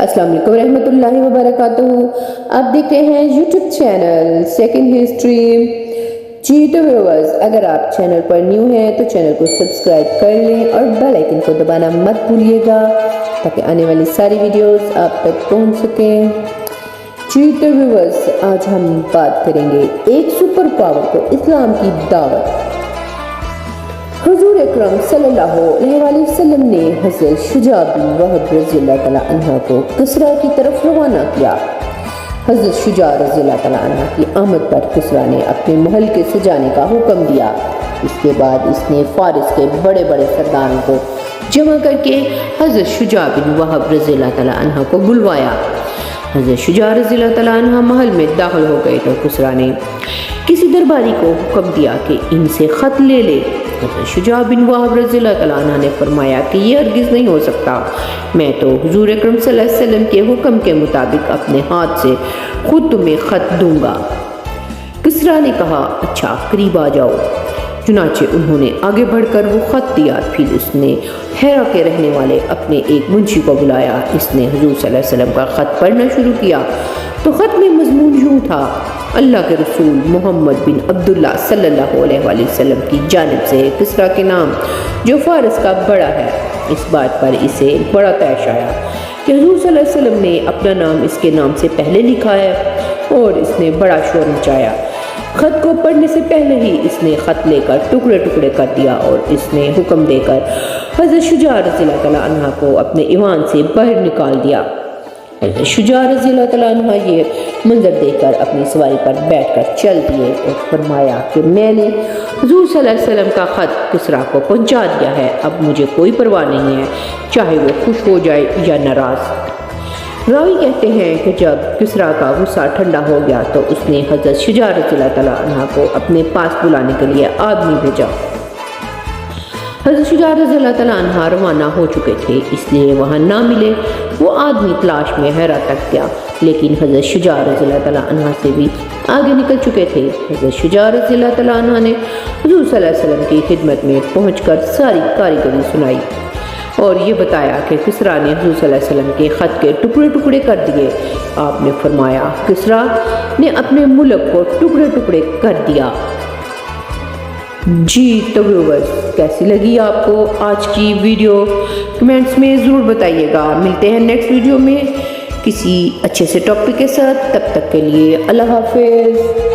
السلام علیکم ورحمۃ اللہ وبرکاتہ۔ آپ دیکھ رہے ہیں یوٹیوب چینل سیکنڈ ہسٹری۔ جی تو ویورز، اگر آپ چینل پر نیو ہیں تو چینل کو سبسکرائب کر لیں اور بیل آئیکن کو دبانا مت بھولیے گا تاکہ آنے والی ساری ویڈیوز آپ تک پہنچ سکیں۔ جی تو ویورز، آج ہم بات کریں گے ایک سپر پاور کو اسلام کی دعوت۔ حضور اکرم صلی اللہ علیہ وآلہ وسلم نے حضرت شجاع بن وہب رضی اللہ تعالیٰ عنہ کو کسریٰ کی طرف روانہ کیا۔ حضرت شجاع رضی اللہ تعالیٰ عنہ کی آمد پر کسریٰ نے اپنے محل کے سجانے کا حکم دیا۔ اس کے بعد اس نے فارس کے بڑے بڑے سرداروں کو جمع کر کے حضرت شجاع بن وہب رضی اللہ تعالیٰ عنہ کو بلوایا۔ حضرت شجاع رضی اللہ تعالیٰ عنہ محل میں داخل ہو گئے تو کسریٰ نے کسی درباری کو حکم دیا کہ ان سے خط لے لے۔ حضرت شجاع بن وہب رضی اللہ تعالیٰ عنہ نے فرمایا کہ یہ ہرگز نہیں ہو سکتا، میں تو حضور اکرم صلی اللہ علیہ وسلم کے حکم کے مطابق اپنے ہاتھ سے خود تمہیں خط دوں گا۔ کسریٰ نے کہا اچھا قریب آ جاؤ۔ چنانچہ انہوں نے آگے بڑھ کر وہ خط دیا۔ پھر اس نے ہیرا کے رہنے والے اپنے ایک منشی کو بلایا۔ اس نے حضور صلی اللہ علیہ وسلم کا خط پڑھنا شروع کیا تو خط میں مضمون یوں تھا: اللہ کے رسول محمد بن عبداللہ صلی اللہ علیہ وآلہ وسلم کی جانب سے کسریٰ کے نام جو فارس کا بڑا ہے۔ اس بات پر اسے بڑا طیش آیا کہ حضور صلی اللہ علیہ وسلم نے اپنا نام اس کے نام سے پہلے لکھا ہے، اور اس نے بڑا شور مچایا۔ خط کو پڑھنے سے پہلے ہی اس نے خط لے کر ٹکڑے ٹکڑے کر دیا، اور اس نے حکم دے کر حضرت شجاع رضی اللہ تعالیٰ عنہ کو اپنے ایوان سے باہر نکال دیا۔ حضرت شجاع رضی اللہ تعالیٰ عنہ یہ منظر دیکھ کر اپنی سواری پر بیٹھ کر چل دیے اور فرمایا کہ میں نے حضور صلی اللہ علیہ وسلم کا خط کسریٰ کو پہنچا دیا ہے، اب مجھے کوئی پرواہ نہیں ہے، چاہے وہ خوش ہو جائے یا ناراض۔ راوی کہتے ہیں کہ جب کسریٰ کا غصہ ٹھنڈا ہو گیا تو اس نے حضرت شجاع رضی اللہ تعالیٰ عنہ کو اپنے پاس بلانے کے لیے آدمی بھیجا۔ حضرت شجاع رضی اللہ تعالیٰ عنہ روانہ ہو چکے تھے، اس لیے وہاں نہ ملے۔ وہ آدمی تلاش میں ہیرا تک گیا، لیکن حضرت شجاع رضی اللہ تعالیٰ عنہ سے بھی آگے نکل چکے تھے۔ حضرت شجاع رضی اللہ تعالیٰ عنہ نے حضور صلی اللہ علیہ وسلم کی خدمت میں پہنچ کر ساری کاریگری سنائی اور یہ بتایا کہ کسریٰ نے حضور صلی اللہ علیہ وسلم کے خط کے ٹکڑے ٹکڑے کر دیے۔ آپ نے فرمایا کسریٰ نے اپنے ملک کو ٹکڑے ٹکڑے کر دیا۔ جی تو ویورز، کیسی لگی آپ کو آج کی ویڈیو؟ کمنٹس میں ضرور بتائیے گا۔ ملتے ہیں نیکسٹ ویڈیو میں کسی اچھے سے ٹاپک کے ساتھ، تب تک کے لیے اللہ حافظ۔